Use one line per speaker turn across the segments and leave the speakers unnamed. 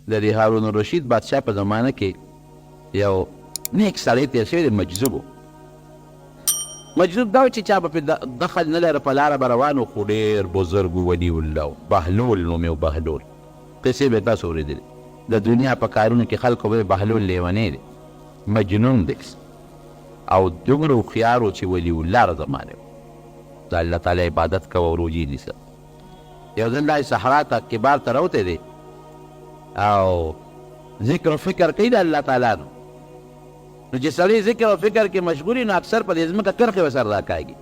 د دې هارون الرشید بادشاه په زمانه کې یو نیک سړی تېر شوی دی مجذوب و. مجذوب دا و چې چا به پرې دخل نه لره، په لاره به روان و، خو ډېر بزرګ و، ولي الله و. بهلول نوم یې و، بهلول. قصې به تاسو اورېدلې د دنیا په کارونو کې خلکو به بهلول لیونی دی، مجنون دی، او دومره هوښیار و چې ولي الله د زمانې و، د الله تعالی عبادت کوه او روژې نیسه. یو ځل دا صحرا ته کبار ته راوتی دی او ذکر و فکر کوي د الله تعالی نو چې سړی ذکر او فکر کې مشغول نو اکثر په دې ځمکه کرښې ورسره راکاږي،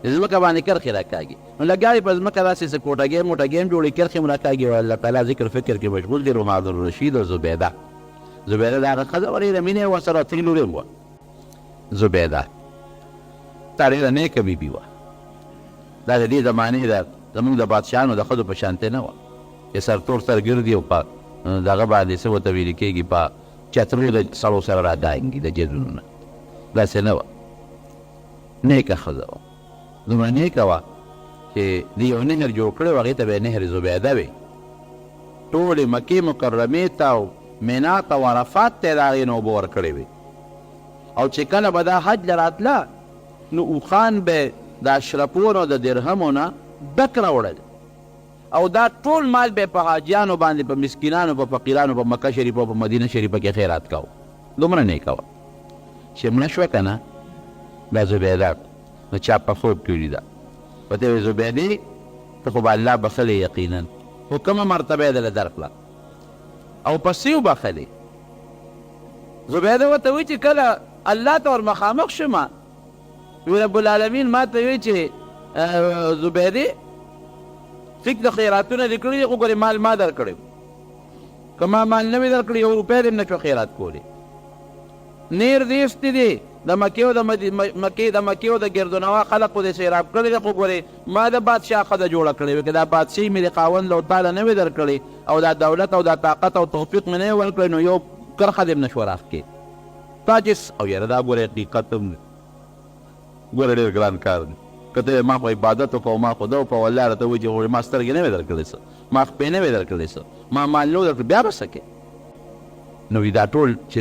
د ځمکه باندې کرښې راکاږي، نو لګیا دی په ځمکه داسې څه کوټګۍ موټګۍ هم جوړوي، کرښې هم راکاږي او الله تعالی ذکر فکر کې مشغول دی. هارون الرشید او زبیده د هغه ښځه ورې ډېره مینه یې ورسره، ترې لور هم وه زبیده. دا ډېره نیکه بیبي وه. دا د دې زمانې د زموږ د بادشاهانو د ښځو په شانتې نه وه چې سرتور سر ګرځي او په دغه باندې څه ورته ویل کېږي په چترو د سړو سره را دانګي د جیدونو نه، داسې نه وه. نیکه ښځه وه، دومره نیکه وه چې د یو نهر جوړ کړی و، هغې ته به یې نهر زبیده وې. ټولې مکې مکرمې ته او مینا ته او عرفات ته یې د هغې نه اوبه ورکړې وې. او چې کله به دا حج له راتله نو اوښان به د اشرفونو د درهمو نه ډک راوړل، او دا ټول مال به په حاجیانو باندې، په مسکینانو، په فقیرانو، په مکه شریفه او په مدینه شریفه کې خیرات کوو. دومره نیکه وه چې مړه شوه که نه دا زبیده نو چا په خوب کې ولیده، ورته یې ویل زبیدې ته خو به الله بخلې یقینا، خو کومه مرتبه یې دله درکړه او په څه یې وبخلې؟ زبیده ورته وایي چې کله الله ته ور مخامخ شمه وی رب العالمین ما ته وایي چې زبیدې فکر د خیراتونه دې کړي دي، خو ګورې مال ما در کړی، که ما مال نه وي در کړی یو روپۍ دې هم نه شوه خیرات کولی. نیر دې ایستی دی د مکې او د ګردونوا خلقو دې سیراب کړی دی، خو ګورې ما د بادشاه ښځه جوړه کړې وي، که دا بادشاهي مې د خاوند له تعالی نه وي در کړی او دا دولت او دا طاقت او توفیق مې نه وي ورکړی، نو یو کرښه دې هم نه شوه راښکې. تا چې او یاره دا ګوره حقیقت هم دی، ګوره ډېر ګران کار دی. که ته ما خو عبادت وکړو، ما خو ده وکړو، والله راته وایي چې ما سترګې نه وې در کړې څه، ما خپې نه وې در کړې څه، ما مال نه و در کړی، بیا به څه کې؟ نو وي دا ټول چې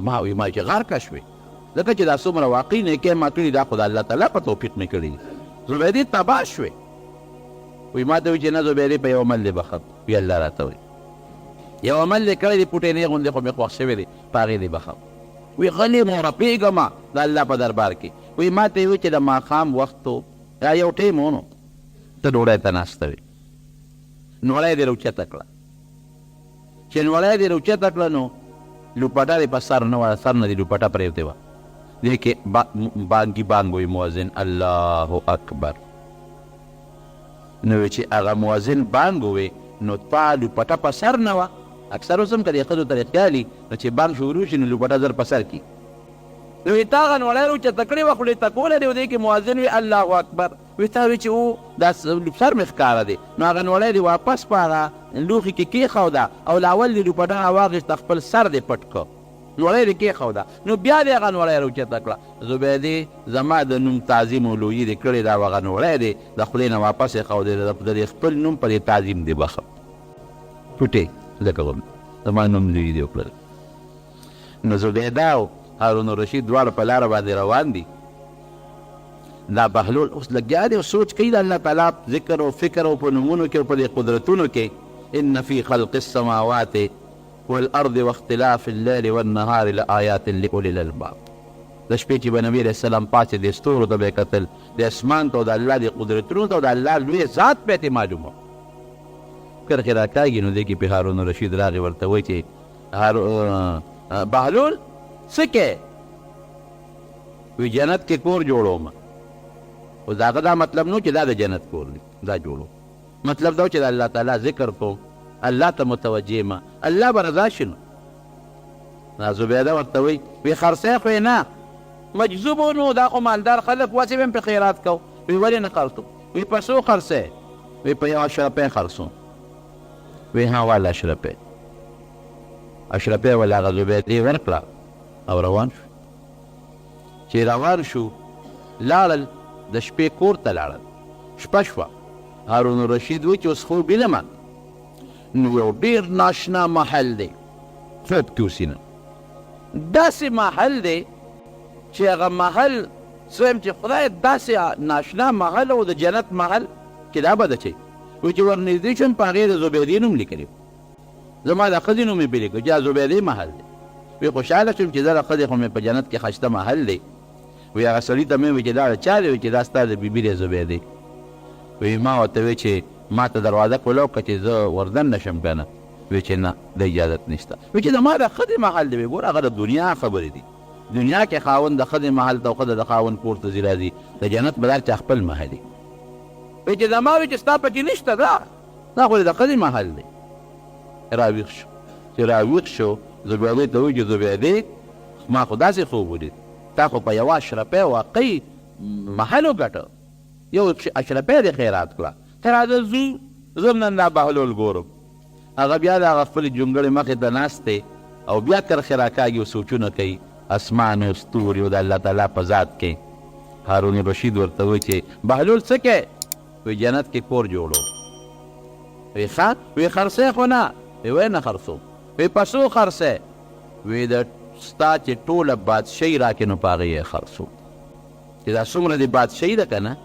ما وي ما چې غار کش وي، ځکه چې دا څومره واقعي نیکۍ ما کړي دا خو د الله تعالی په توفیق مې کړي دي. زبیدې تباه شوې، وایي ما ته وایي چې نه زبیدې په یو عمل دې بخښم. وي الله راته وایي یو عمل دې کړی دی، پوټې نه غوندې خو مې خوښ شوی دی، په هغې دې بخښم. وی غلی مو رپېږم د الله په دربار کې. وی ما ته یې وایي چې د ماښام وخت و، یا یو ټیم و، نو ته ډوډۍ ته ناسته وې، نوړی دې راوچته کړه. چې نوړی دې راوچته کړه نو لوپټه دې په سر نه وه، سر نه دې لوپټه پرېوتې وه، دې کې بانګي بانګ وایي مؤذن الله اکبر. نو چې هغه مؤذن بانګ ووی نو تا لوپټه په سر نه وه. اکثر اوس هم که د ښځو ته خیالي نو چې بانګ شروع شي نو لوپټه زر په سر کي. نو وی تا هغه نوړی راوچته کړې وه، خولې ته کولی دی، دې کې مؤذن وي الله اکبر. وی تا وی چې او دا سر مې ښکاره دی، نو هغه نوړی دې واپس په هغه لوښي کې کېښوده او لاول دې لوپټه راواخېسته، خپل سر دې پټ کړ، نوړی دې کېښوده، نو بیا دې هغه نوړی راوچته کړه. زبیدې زما د نوم تعظیم او لویي دې کړې دا هغه نوړی دی، د خولې نه واپس یې ښودې، د دې خپل نوم په دې تعظیم دې بخم پوټې لکه غوندې زما نوم لویي دې وکړل. نو زبیده او هارون الرشید دواړه په لاره باندې روان دي. دا بهلول اوس لګیا دی او سوچ کوي د الله تعالی ذکر او فکر او په نومونو کې او په دې قدرتونو کې. ان فی خلق السماوات والارض واختلاف الليل والنهار لآیات لأولی الالباب. د شپې چې به نبي علیه السلام پاڅېد د ستورو ته به یې کتل، د اسمان ته او د الله د قدرتونو ته او د الله لوی ذات به یې معلومه. کرښې راکاږي نو دې کې پې هارون الرشید راغی ورته وایي چې بهلول څه کې؟ وی جنت کې کور جوړوم. اوس د هغه دا مطلب نو چې دا د جنت کور دی، دا جوړو. مطلب دا و چې د الله تعالی ذکر کوم، الله ته متوجه یم، الله به رضا شي. نو زبیده ورته وایي وی خرڅی خو یې نه، مجذوب و نو دا خو مالدار خلک واسې به هم پرې خیرات کو. وی ولې نه خرڅو؟ وی په څو خرڅی؟ وی په یو اشرفۍ خرڅو. وی ها واله اشرفۍ. اشرفۍ ولې هغه زبیدې ورکړه او روان شو. چې روان شو لاړل د شپې کور ته لاړل، شپه شوه. هارون الرشید وایي چې اوس خوب وینم نو یو ډېر ناشنا محل دی، خوب کې اوسي نه. داسې محل دی چې هغه محل سویم چې خدای داسې ناشنا محل او د جنت محل چې دا به ده چې وایي چې ورنږدې شوم په هغې د زبیدې نوم لیکلی و. زما د ښځې نوم مې پرې کړ چې دا زبیدې محل دی. وی خوشحاله شوم چې دا د ښځې خو مې په جنت کې ښایسته محل دی. وی هغه سړي ته مې وویل چې دا د چا دی؟ وایي چې دا ستا د بیبي دی زبیدې. وی ما ورته وی چې ما ته دروازه کولو که چې زه وردن نه شم که نه؟ وی چې نه د اجازت نشته. وی چې زما د ښځې محل دی. وی ګوره هغه د دنیا خبرې دي. دنیا کې خاوند د ښځې محل ته او ښځه د خاوند کور ته ځي راځي، د جنت به دا چا خپل محل وي. وی چې زما وی چې ستا پکې نشته دا خو د ښځې محل دی. راویښ شو. چې راویښ شو زبیدې ته وایي چې زبیدې ما خو داسې خوب ولید، تا خو په یوه اشرفۍ واقعي محل وګټه، یو اشرفۍ دې خیرات کړه، ته راځه ځو، زه هم نن دا بهلول ګورم. هغه بیا د هغه خپلې جونګړې مخې ته ناست دی او بیا کرښې راکاږي او سوچونه کوي اسمان او ستوري او د الله تعالی په ذات کې. هارون رشید ورته وایي چې بهلول څه کوې؟ وایي جنت کې کور جوړو. وایي ښه؟ وایي خرڅی خو نه؟ وایي نه خرڅو. وی پسو خرڅی؟ وی د ستا چې ټوله بادشاهي راکې نو په هغې یې خرڅو. چې دا څومره د بادشاهي ده که نه،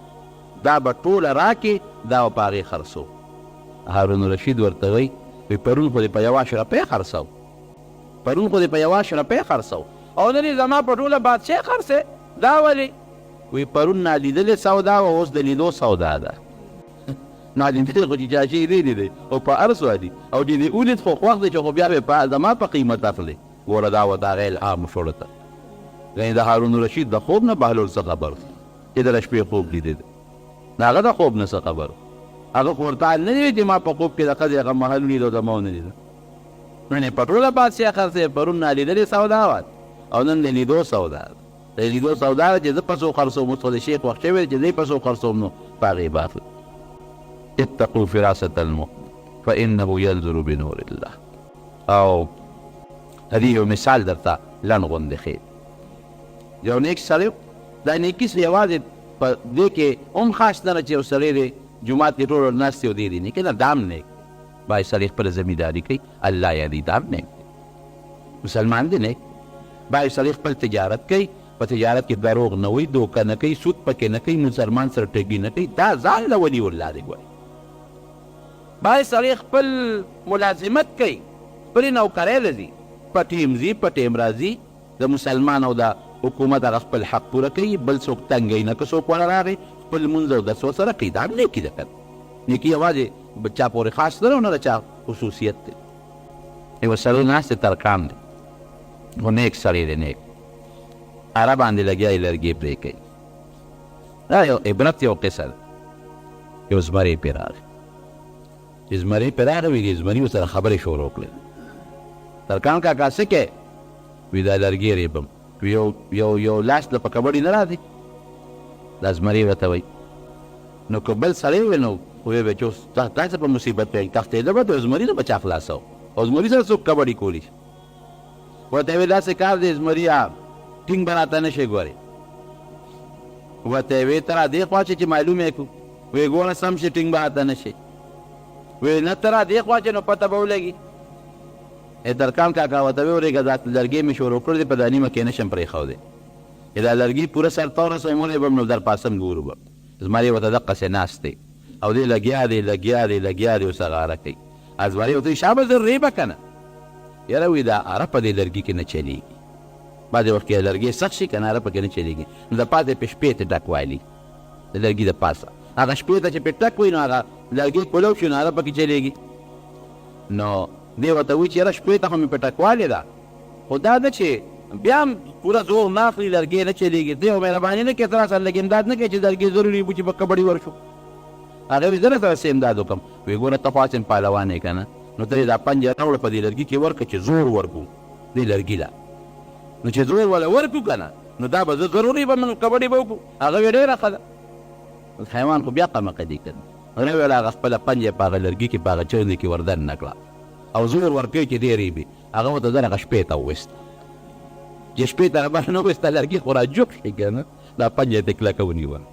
دا به ټوله راکې، دا به په هغې خرڅو. هارون رشید ورته وی پرون خو دې په یوه اشرفۍ خرڅو، پرون خو دې په یوه اشرفۍ خرڅو او نن یې زما په ټوله بادشاهي خرڅی، دا ولې؟ وی پرون نالیدلې سودا وه، اوس د لیدو سودا ده. نالیدلې خو چې چا شي لیدلی دی او په هر څه دي، او چې دې ولید خو خوښ دی چې خو بیا به زما په قیمت اخلي. ګوره دا ورته هغه الهام شوړه ته. یعنې د هارون رشید د خوب نه بهلول څه خبر چې د شپې خوب لیدی دی، د هغه د خوب نه څه خبر. هغه خو ورته نه دی چې ما په خوب کې د ښځې هغه محل ولید او د ما ونه لیده. نن یې په ټوله بادشاهي خرڅوي، پرون نالیدلې سودا وه او نن د لیدو سودا ده. د لیدو سودا ده چې زه پسو خرڅوم، اوس خو د شیخ وخت شوی دی چې زه یې پسو خرڅوم، نو په هغې به اخلم. اتقوا فراسة المؤمن فإنه ينظر بنور الله. او هدې یو مثال درته لنډ غوندې ښې. یو نیک سړی، دا نیکي یوازې په دې کې هم خاص نه ده چې یو سړی دی جومات کې ټول ورځ ناست دی او دی دی نیک نه، دا هم نیک. باید سړی خپله زمینداري کوي، الله یادوي، دا هم نیک دی. مسلمان دی نیک. باید سړی خپل تجارت کوي، په تجارت کې دروغ نه وایي، دوکه نه کوي، سود پکې نه کوي، مسلمان سره ټګي نه کوي، دا ځان له ولي الله دی ګوري. باید سړی خپل ملازمت کوي، خپلې نوکرۍ له ځي، په ټیم ځي په ټیم راځي، د مسلمان او د حکومت هغه خپل حق پوره کوي، بل څوک تنګوي نه. که څوک ونه راغی خپل لمونځ او درس ورسره کوي، دا هم نیکي ده که نه. نیکي یوازې چا پورې خاص نه ده او نه د چا خصوصیت دی. یوه سړی ناست دی ترکان دی، خو نیک سړی دی، نیک. اره باندې لګیا یې لرګې پرې کوي. دا یو عبرت یو قصه ده. یو زمری پرې راغی، چې زمری پرې راغی، وایي زمري ورسره خبرې شروع کړې. ترکان کاکا څه کوې؟ وایي دا لرګې ریبم. یو لاس د په کبړې نه راځي؟ دا زمري ورته وایي. نو که بل سړی وی نو ویې به چې اوس تا څه په مصیبت پرې تښتېده به، زمري نه به چا خلاصو او زمري سره څوک کبډي کولی شي؟ ورته ویې داسې کار دی زمریا ټینګ به راته نه شي ګورې. ورته یې ویې ته را دې خوا چې معلوم یې کړو. ویې ګوره سم شي ټینګ به راته نه شي. ویې نه ته را دې خوا چې نو پته به ولګي. درکان کاکا ورته ویې ورېږه دا لرګی مې شروع کړی دی، په دا نیمه کې نه شم پرېښودی. دا لرګي پوره سر ته ورسوي مولی به نو در پاسم ګورو به. زمري ورته دقسې ناست دی او دی لګیا دی لګیا دی لګیا دی، اوس هغه اره کوي. زمري ورته وایي شابه زه ریبه که نه؟ یاره وایي دا اره په دې لرګي کې نه چلېږي. بعضې وخت کې لرګی سخت شي که نه، اره پکې نه چلېږي. نو د پاسه پې شپې ته ډک والي، د لرګي د پاسه هغه شپې ته چې پې ټک وي نو هغه لرګي کولو شي نو اره پکې چلېږي. نو دی ورته وایي چې یاره شپې ته خو مې په ټکوالې ده، خو دا ده چې بیا هم پوره زور نه اخلي، لرګی نه چلېږي. دی خو مهرباني نه کوي ته راسره لږ امداد نه کوي چې لرګي ضروري وي چې په کبډي ورشو. هغه وایي زه درسره څه امداد وکړم؟ وایي ګوره ته خو هسې پهلوان یې که نه، نو ته یې دا پنجه راوړه په دې لرګي کې ورکړه چې زور ورکړو دې لرګي له. نو چې زور وله ورکړو که نه، نو دا به زه ضروري به من کبډي به وکړو. هغه وایي ډېره ښه ده. حیوان خو بیا قمقه دی که نه. هغه ویل هغه خپله پنجه په هغه لرګي کې په هغه چرندې کې وردن نه کړه او زور ورکوي چې دی ریبي. هغه ورته ځه هغه شپې ته وویست. چې شپې ته هغه نه وویسته لرګي خو را جوق شي که نه، دا پنجه یې ترې کلکه ونیوله.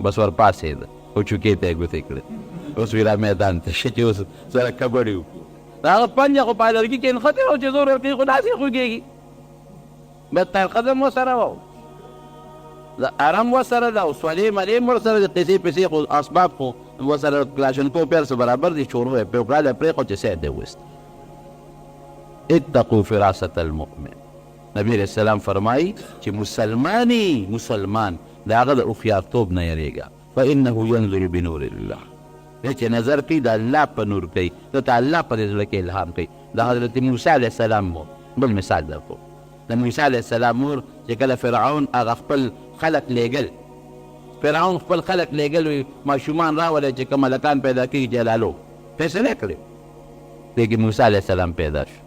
بس ورپاسېده. او چوکۍ ته یې ګوتې کړې. اوس وی را میدان ته شه چې اوس سره کبډې وکړو. د هغه پنجه خو په لرګي کې نښتې وه چې زور ورکوي خو داسې خوږېږي. بیا ترقدم ورسره وه، د ارم ورسره ده او سولې ملې ورسره د قیسې پیسې خو اسباب خو ورسره کلاشنکوف پیل سره برابر دي. شروع یې پرې وکړه، پرېښود چې سید یې وویست. اتقوا فراست المؤمن. نبی علیہ السلام فرمایي چې مسلمان د هغه د هوښیارتوب نه یېرېږه، فانه ینظر بنور الله. دی چې نظر کوي د الله په نور کوي، دته الله په دې زړه کې الهام کوي. د حضرت موسی علیه السلام مور بل مثال درکړو. د موسی علیه السلام مور چې کله فرعون هغه خپل خلق لیږل، فرعون خپل خلق لیږل وي ماشومان راولئ چې کوم هلکان پیدا کېږي جلالو فیصله کړې. لیکن موسی علیه السلام پیدا شو.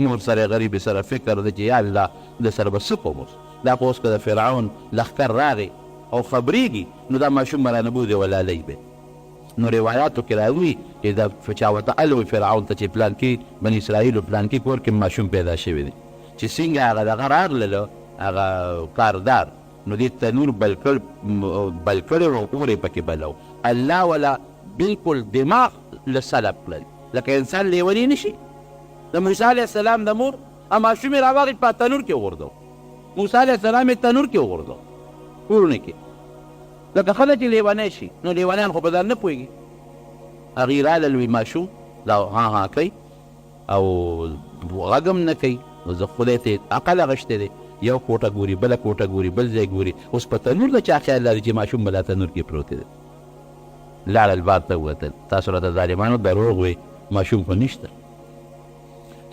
مور سره غریب سره فکر دی چې یا الله د سره به څه کوم اوس. دا خو اوس که د فرعون لښکر راغی او خبرېږي نو دا ماشوم به رانبودې ولالی به. نو روایاتو کې راوي چې د چا ورته الوي فرعون ته چې پلان کې بني اسرائیلو پلان کې کور کې ماشوم پیدا شوی دی. چې څنګه هغه دغه راغلله هغه کاردار نو دې تنور بل کړی و اور یې پکې بلو. الله ولا بلکل دماغ له سلب کړل لکه انسان لیونی نه شي. د موسی علیه السلام د مور ماشوم یې راواخېست په تنور کې وغورځو. موسی علیه السلام یې تنور کې وغورځو کورونه کې. لکه خلک چې لیونی شي نو لیونیان خو په ځان نه پوهېږي. هغې رالل وي ماشوم دا ها کوي او غږ هم نه کوي. نو زه خدای ته عقل اغشتی دی، یو کوټه ګوري بله کوټه ګوري بل ځای ګوري. اوس په تنور د چا خیال لري چې ماشوم به لا تنور کې پروت دی. لاړل بار ته ووتل. تاسو راته ظالمانو دروغ وایي ماشوم خو نشته.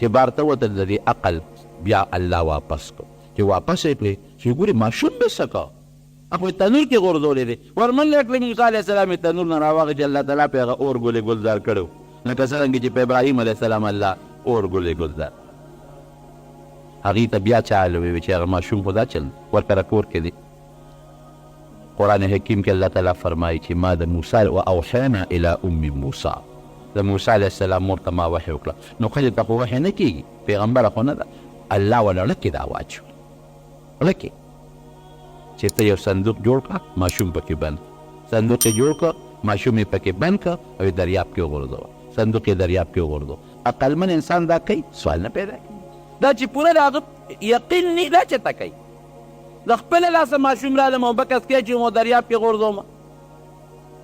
چې بار ته ووتل د دې عقل بیا الله واپس کړ. چې واپس یې کړې چې ګوري ماشوم به څه کا هغه تنور کې غورځولی دی. ورمنډه کړې موسی علیه السلام یې تنور نه راواخې چې الله تعالی پې هغه اور ګلې ګلزار کړی و لکه څرنګه چې په ابراهیم علیه السلام الله اور ګلې ګلزار. هغې ته بیا چا الوی چې هغه ماشوم خو دا چل ورکره کور کې دی. قرآن حکیم کې الله تعالی فرمایي چې ما د موسی و اوحینا الی ام موسی، د موسی علیه السلام مور ته ما وحی وکړه. نو ښځې ته خو وحی نه کېږي، پیغمبره خو نه ده. الله وله ړکې دا واچو ړکې چې ته یو صندوق جوړ کړه ماشوم پکې بند، صندوق یې جوړ کړه ماشوم یې پکې بند کړه او یې دریاب کې وغورځوه، صندوق یې دریاب کې وغورځوه. عقلمن انسان دا کوي سوال نه پیدا کوي. دا چې پوره د هغه یقین نه دا چېرته کوي. د خپله لاسه ماشوم رالم او بکس کې چې مو دریاب کې غورځومه.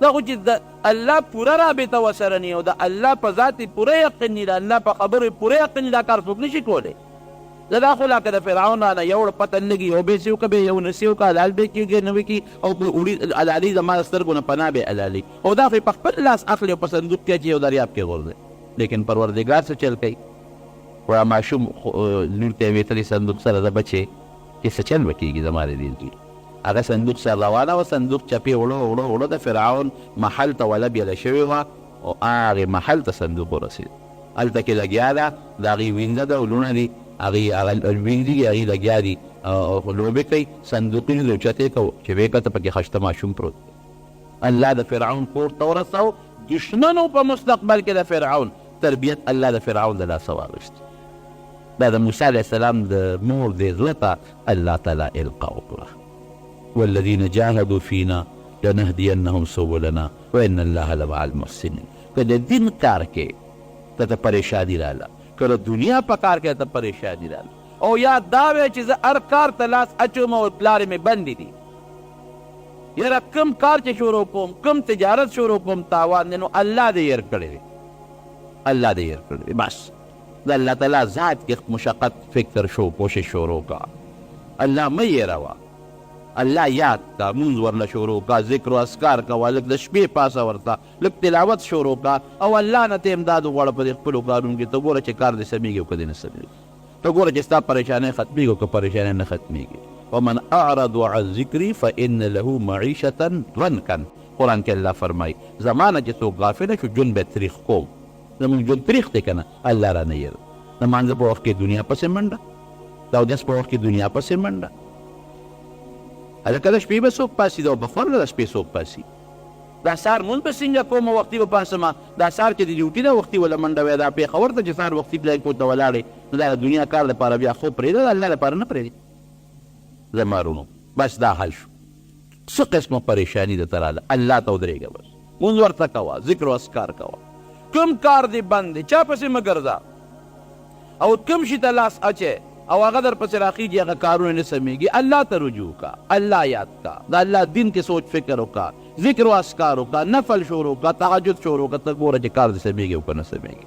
دا خو چې د الله پوره رابطه ورسره نه وي او د الله په ذات یې پوره یقین نه د الله په خبرو یې پوره یقین دا کار څوک نشي کولی. دا خو لکه د فرعون نه یو پته نه لګي، یو بیسې وکړه بیا یو نسي وکړه حلال به کېږي نه وکړي او په وړي حلالي زما د سترګو نه پناه به حلالي او دا خو په خپل لاس اخلي او په صندوق کې چې یو دریاب کې غورځوي. لیکن پروردګار څه چل کوي؟ وایه ماشوم لور ته یې ویتلي صندوق سره د بچې چې څه چل به کېږي زما د دې زوی. هغه صندوق سره روانه وه، صندوق چپې وړو د فرعون محل ته وله بیله شوې وه او هغې محل ته صندوق ورسېد. هلته کې لګیا ده د هغې وینده ده او لوڼه دي هغې وینځي هغې لګیا دي لوبې کوي. صندوقونه د اوچتې کوو چې ویې کته پکې خشته ماشوم پروت. الله د فرعون کور ته ورسو. دشمنو په مستقبل کې د فرعون تربیت الله د فرعون د لاسه واخیست. دا د موسی علیه السلام د مور دې زړه ته الله تعالی القا وکړه. والذین جاهدوا فینا لنهدینهم سبلنا وان الله لمع المحسنین. که د دین کار کې ته پریشانی راله، که د دنیا په کار کې ته پریشانی راله او یاد دا وی چې زه هر کار ته لاس اچوم او پلارې مې بندې دي. یاره کم کار چې شروع کوم کم تجارت شروع کوم تاوان دی نو الله دې هېر کړی دی، الله دې هېر کړی دی. بس د الله تعالی ذات کې مشقت فکر شو کوشش شروع کا. الله مه هېروه، الله یاد کا، مونځ ورله شروع کا، ذکر و اذکار کوه، لږ د شپې پاسه ورته لږ تلاوت شروع کا او الله نه ته امداد وغواړه په دې خپلو کارونو کې. ته ګوره چې کار دې سمیږي او که دې نه سمیږي. ته ګوره چې ستا پریشانۍ ختمیږي او که پریشانۍ نه ختمیږي. ومن اعرض عن ذکري فان له معیشة ضنکا. قرآن کې الله فرمایي زما نه چې څوک غافله شو ژوند به یې تریخ کوم. زمونږ ژوند تریخ دی که نه الله رانه هېر. د مانځه په وخت کې دنیا پسې منډه، د اودس په وخت کې دنیا پسې منډه. هلکه د شپې به څوک پاسي د بخور د شپې څوک پاسي. دا سهار مونځ به څنګه کوم وختي به پاسمه. دا سهار چې د ډیوټي ده وختي وله منډه وی، دا پېښور ته چې سهار وختي پلای کور ته ولاړې نو دا د دنیا کار لپاره بیا خوب پرېږده، د الله لپاره نه پرېږدي. زما رونو بس دا حل شو. څه قسمه پریشاني درته راله الله ته ودرېږه بس. مونږ ورته کوه، ذکر او اذکار کوه. کوم کار دې بند دی چا پسې مه ګرځه، او کوم شي ته لاس اچې او هغه در پسې راخیږي هغه کارونه نه سمیږي، الله ته رجوع کا، الله یاد کا، د الله دین کې سوچ فکر وکړه، ذکر او اذکار وکړه، نفل شروع وکړه، تهجد شروع وکړه، ته ګوره چې کار دې سمیږي او که نه سمیږي.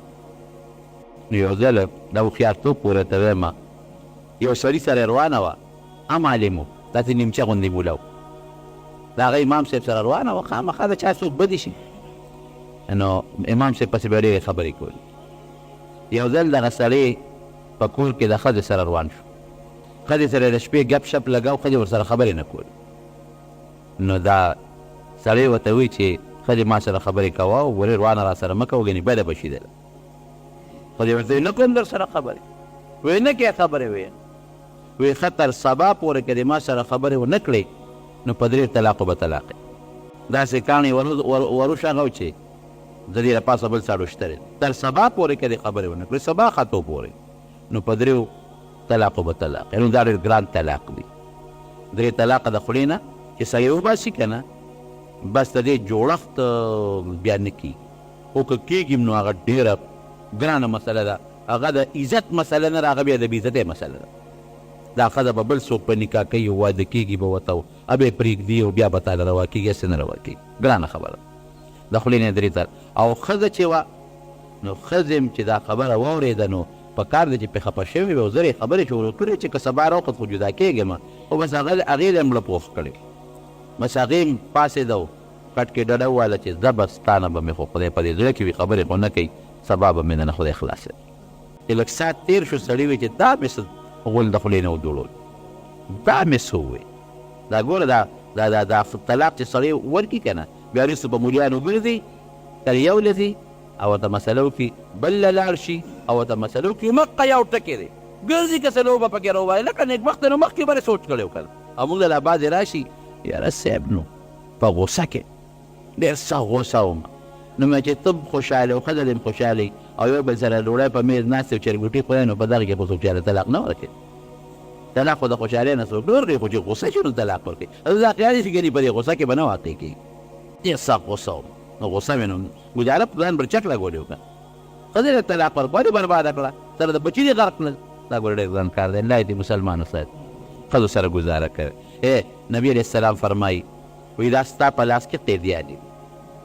نو یو ځل د هوښیارتوب پورې ته وایم، یو سړي سره روانه وه، هم عالم و، داسې نیمچه غوندې موله و، د هغه امام صاحب سره روانه وه، خامخا د چا څوک بدې شي، نو امام صاحب پسې به ډېرې خبرې کولې. یو ځل دغه سړی په کور کې د ښځې سره روان شو، ښځې سره د شپې ګپ شپ لګاو، ښځې ورسره خبرې نه کولې. نو دا سړی ورته وایي چې ښځې ما سره خبرې کوه او ولې روانه را سره مه کوه، ګنې بده به شي دله. ښځې ورته وایي نه کوم در سره خبرې، وایي نه کې خبرې وایي، وایي ښه تر سبا پورې که دې ما سره خبرې ونه کړې نو په 3 طلاقو به طلاق یې. داسې کاڼي وروشغو چې د دې لپاسه بل ساړو شته، تر سبا پورې که دې خبرې ونه کړې، سبا خطو پورې نو په 3 طلاقو به طلاق یې. نو دا ډېر ګران طلاق دی. 3 طلاقه د خولې نه چې سړی وباسي که نه، بس د دې جوړښت بیا نه کېږي، خو که کېږي نو هغه ډېره ګرانه مسله ده، هغه د عزت مسله نه ده، هغه بیا د بېعزتۍ مسله ده. دا ښځه به بل څوک په نکاح کوي او واده کېږي به ورته ا به یې پرېږدي او بیا به تاله روا کېږي، هسې نه روا کېږي، ګرانه خبره د خولې نه 3 طلاق. او ښځه چې وه نو ښځې چې دا خبره واورېده نو په کار دی چې پرې خفه شوې وې او زر یې خبرې شروع کړې چې که سبا راوخت خو جدا کېږم، خو بس هغې یې مړه پوخ کړې، بس هغې م پاسېده او کټ کې ډډه وویله چې زه بس تا نه به مې خو خدای په دې زړه کې وي خبرې خو نه کوي، سبا به مې نه خدای خلاصوي. چې لږ ساعت تېر شو، سړي وایي چې دا مې څه غول د خولې نه ودوړول، دا مې څه ووایي. دا ګوره دا طلاق چې سړی ورکړي که نه، بیا وروسته به مولیانو ګرځي، تر یو لځي او ورته مسله وکړي، بل له لاړ شي او ورته مسله وکړي، مقه یو ټکې دی ګرځي، که څه لوبه پکې راووایي، لکه نېکبخته نو مخکې به یې سوچ کړی و که نه. او موږ له بعضې راشي، یاره صاحب نو په غوسه کې ډېر سخت غوسه وم، نو مې چې ته خوشحاله او ښځه دې خوشحاله او یو بل سره ډوډۍ په میز ناست او چرګوټي خورئ، نو په دغه کې خو څوک چاله طلاق نه ورکوي. طلاق خو د خوشحالۍ نه څوک نه ورکوي، خو چې غوسه شي نو طلاق ورکوي. دا خیال دی چې ګنې په دې غوسه کې به نه واقع کېږي. ډېر سخت غوسه وم، نو غوسه مې نو ګجاره په ځان برچک لګولې وکړه، ښځې له طلاق ورکړه، ولې برباده کړه، سره د بچي دې غرق کړل. دا ګوره ډېر ګران کار دی، الله دې مسلمانو سره ښځو سره ګزاره کوي. نبي علیه السلام فرمایي وایي دا ستا په لاس کې قیدیان دي،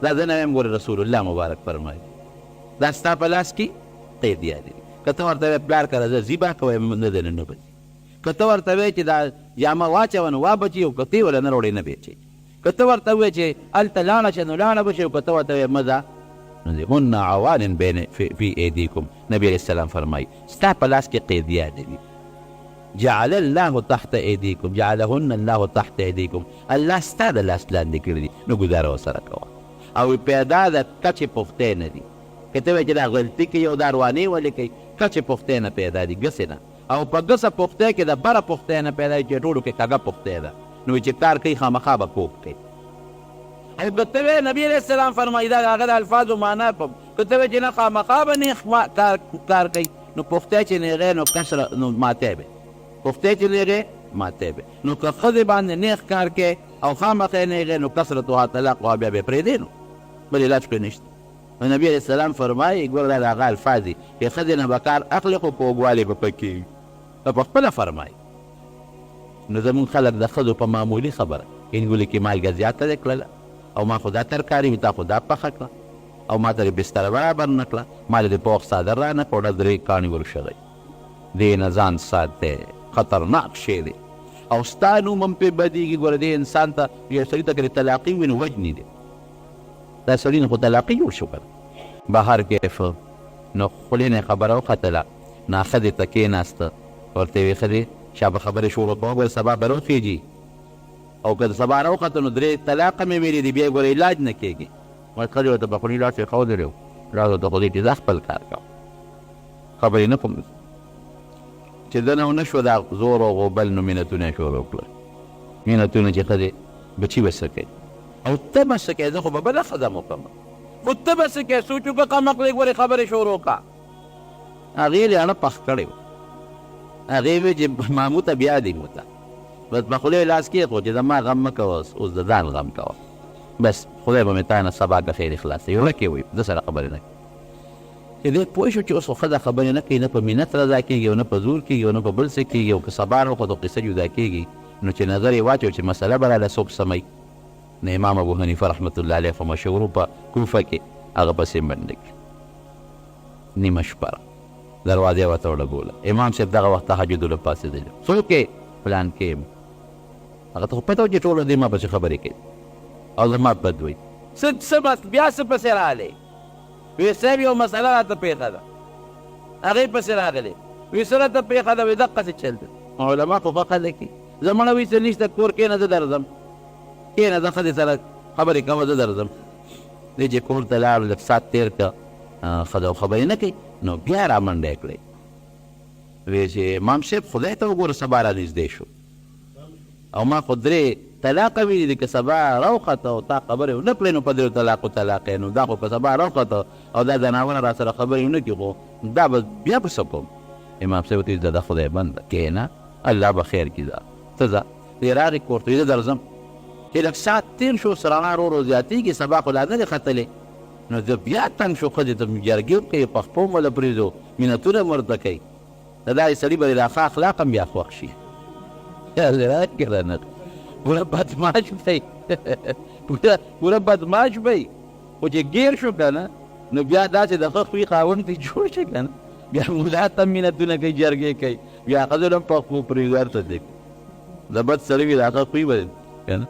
دا زه نه یم، ګوره رسول الله مبارک فرمایي دا ستا په لاس کې قیدیان دي. که ته ورته وایې پلار که راځه ذبح کوی نه دی نه بچي، که ته ورته وایې چې دا جامه واچوه نو وابچي او که ته یې وله نه روړې نه بېچي، که ته ورته وایې چې هلته لاړه شه نو لاړه به شي، او که ته ورته وایې مه ځه نو دې هن عوان فی ایدیکم. نبي علیه السلام فرمایي ستا په لاس کې قیدیان دي، جعل الله تحت ایدیکم، جعلهن الله تحت ایدیکم، الله ستا د لاس لاندې کړي دي، نو ګزاره ورسره کوه. او پیدا د کچې پختې نه دي، که ته وایې چې دا غلطي کوي او دا روانې ولې کوي، کچې پختې نه پیدا دي، ګسې نه. او په ګسه پختې کې د بره پختې نه پیدا دي چې ټولو کې کږه پختې ده، نو چې کار کوي خامخا به کوږ کوي. او که ته وایې نبي علیه السلام فرمایي دا هغه د الفاظو معنا، که ته وایې چې نه خامخا به نیغ کار کوي، نو پختې چې نیغې نو کسره نو ماتې به، پختې چې نیغې ماتې به. نو که ښځې باندې نیغ کار کوي او خامخا نیغې نو کثرتها طلاق وها بیا به یې پرېږدې، نو بل علاج پرې نشته. نو نبي علیه السلام فرمایي ګوره دا د هغه الفاظ دي چې ښځې نه به کار اخلي خو په اوږدوالي به پکې وي، په خپله فرمایي. نو زمونږ خلک د ښځو په معمولي خبره انګولې کې مالګه زیاته دې کړله، او ما خو دا ترکاري وي تا خو دا پخه کړه، او ما ته دې بستره برابر نه کړه، ما دې پوخ څادر را نه کړه، 3 کاڼي ورشغئ. دې نه ځان ساتئ، خطرناک شی دی، او ستا نوم هم پرې بدېږي. ګوره دې انسان ته یو سړي ته که طلاقي وي نو وجني دی، دا سړي نه خو طلاقي جوړ شو که بهر کیف. نو خولې نه یې خبره وختله، نه ښځې ته کېناسته، ورته یې ویې ښځې شابه خبرې شروع کوه، ګوره سبا به راوخېږي، او که د سبا راوخته نو 3 طلاقه مې ویلي دي، بیا یې ګوره علاج نه کېږي. ښځې ورته په خوني لاس ایښودلی و، لاس ورته خو دې چې ځه خپل کار کوه، خبرې نه کوم چې دنه ونه شوه دا زور او غوبل، نو مینتونه یې شروع کړل، مینتونه چې ښځې بچي به څه کوي، او ته به څه کوې، زه خو به بله ښځه وکړم، خو ته به څه کوې، سوچ وکړه قمقلې ګورې خبرې شروع کړه. هغې لاړه پخ کړی و، هغې ویې چې مامو ته بیا دې مو ته بس په خولې لاس کېښود چې زما غم مه کوه، اوس د ځان غم کوه. بس خدای به مې تا نه سبا د خیر خلاصوي ورکې وي ده سره خبرې نه کوي چې دی پوه شو چې اوس خو ښځه خبرې نه کوي نه په مینت رضا کېږي او نه په زور کېږي او نه په بل څه کېږي او که سبا راوخوت قصه جدا کېږي نو چې نظر یې واچو چې مسله به راله څوک سموي نو امام ابو حنیفه رحمت الله علیه په مشهورو په کوفه کې هغه پسې منډه کړي نیمه شپه دروازې ورته وډبوله امام صاحب دغه وخت تهجد له پاڅېدلی څوک یې فلان کې یم هغه ته خو پته وه چې ټوله دې ما پسې خبرې کوي او زما بد وایي څه بیا څه پسې راغلی وی صاحب یو مسله راته پېښه ده هغې پسې راغلی وی څه راته پېښه ده وی دقسې چل ده علما خو ښه خلک دي زمانه وی څه نشته کور کښېنه زه درځم کښېنه زه ښځې سره خبرې کوه زه درځم دی چې کور ته لاړ لږ ساعت تېر کړه ښځه خبرې نه کوي نو بیا را منډه یې کړی وی چې امام صاحب خدای ته وګوره سبا را نږدې شو او ما خو درې طلاقه ویلي دي که سبا راوخته او تا خبرې ونه کړې نو په درېو طلاقو طلاق نو دا خو که سبا راوخته او دا زناونه را سره خبرې ونه کړي خو دا به بیا به څه کوم امام صاحب ورته د خدای بنده کښېنه الله به خیر کړي دا ته ځه دی راغې کور ته زه درځم چې لږ ساعت تېر شو سرعه ورو ورو زیاتېږي سبا خو لا نه دی ختلی نو زه بیا تنګ شو ښځې ته جرګې کوي پخپو م وله پرېږدو مینتونه م ورته کوي د داسې سړي به د ښه اخلاق هم بیا خوښ شي پوره بدماش دی پوره بدماش دی خو چې ګیر شو که نه نو بیا داسې د ښه خوی خاوند پرې جوړ شي که نه بیا ملا ته هم مینتونه کوي جرګې کوي بیا ښځو هم پخپو پرېږدو هر څه دی د بد سړي وي د هغه خوی به که نه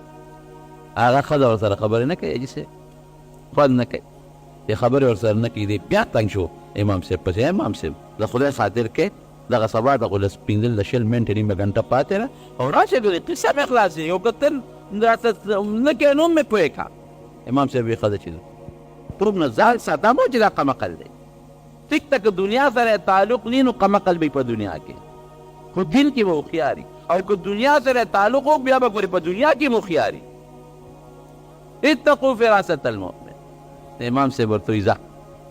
هغه ښځه ورسره خبرې نه کوي حاجي صاحب خوند نه کوي چې خبرې ورسره نه کوي دی بیا تنګ شو امام صاحب پسې امام صاحب د خدای خاطر کې دغه سبا ته خو لس پنځه شل منټې نیمه ګنټه پاتې ده او راشئ ګورې قصه مې خلاصېږي او که ته راته نه کوې نو مې پوه کړه امام صاحب وایي ښځه چې توب نه ځان ساته مو چې دا قمقل دی ټیک ته که دنیا سره تعلق نی نو قمقل به په دنیا کې خو دین کې به هوښیاري او که دنیا سره تعلق وک بیا به ګورې په دنیا کې هم هوښیاري اتقوا فراست المؤمن امام صاحب ورته وایي ځه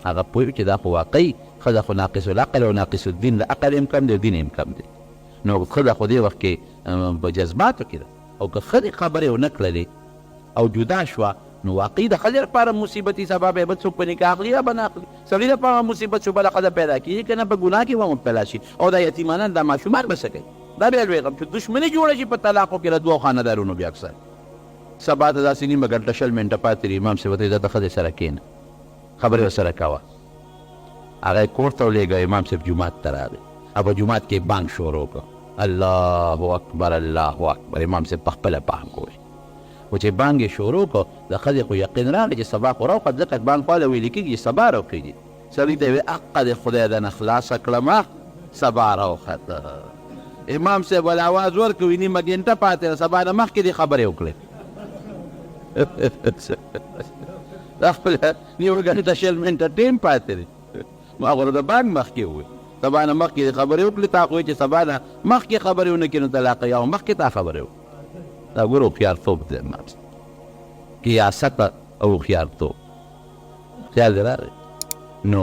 هغه پوه چې دا خو واقعي ښځه خو ناقص العقل او ناقص الدین له عقل هم کم دی دین هم کم دی نو ښځه خو دې وخت کې په جذباتو کې ده او که ښځې خبرې ونه کړلې او جدا شوه نو واقعي د ښځې لپاره مصیبتي سبب یې بل څوک په نکاح اخلي یا به نه اخلي سړي لپاره مصیبت شو بله ښځه پیدا کېږي که نه په ګناه کې به مبتلا شي او دا یتیمانان دا ماشومان به څه کوي دا بیا لوی غم چې دښمني جوړه شي په طلاقو کې له دوو خاندارونو بیا اکثر سبا ته داسې نیمه ګنټه شل منټه پاتې دي امام صاحب ته د ښځې سره کښېنه خبرې ورسره کوه هغه کور ته ولېږه امام صاحب جومات ته راغی او په جومات کې بانګ شروع کړه الله اکبر الله اکبر امام صاحب پخپله بانګ ووایي خو چې بانګ یې شروع کړه د ښځې خو یقین راغی چې سبا خو راوخت ځکه بانګ خواله ویلې کېږي سبا راوخېږي سړي ته یې ویل حقه دې خدای دنه خلاصه کړمه سبا راوخته امام صاحب ول اواز ورکوي نیمه ګنټه پاتې ده سبا نه مخکې دې خبرې وکړې دا خپله نیمه ګنټه شل منټه ټیم پاتې دی ما خو د بانک مخکې ووایي سبا نه مخکې دې خبرې وکړې تا خو چې سبا نه مخکې خبرې ونه کړي نو طلاق یا مخکې تا خبرې وکړي دا ګوره هوښیارتوب دی امام صاحب قیاست او هوښیارتوب خیال دې راغی نو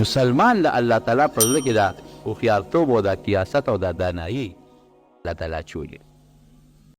مسلمان له الله تعالی په زړه کې دا هوښیارتوب او دا قیاست او دا دانایي الله تعالی چولي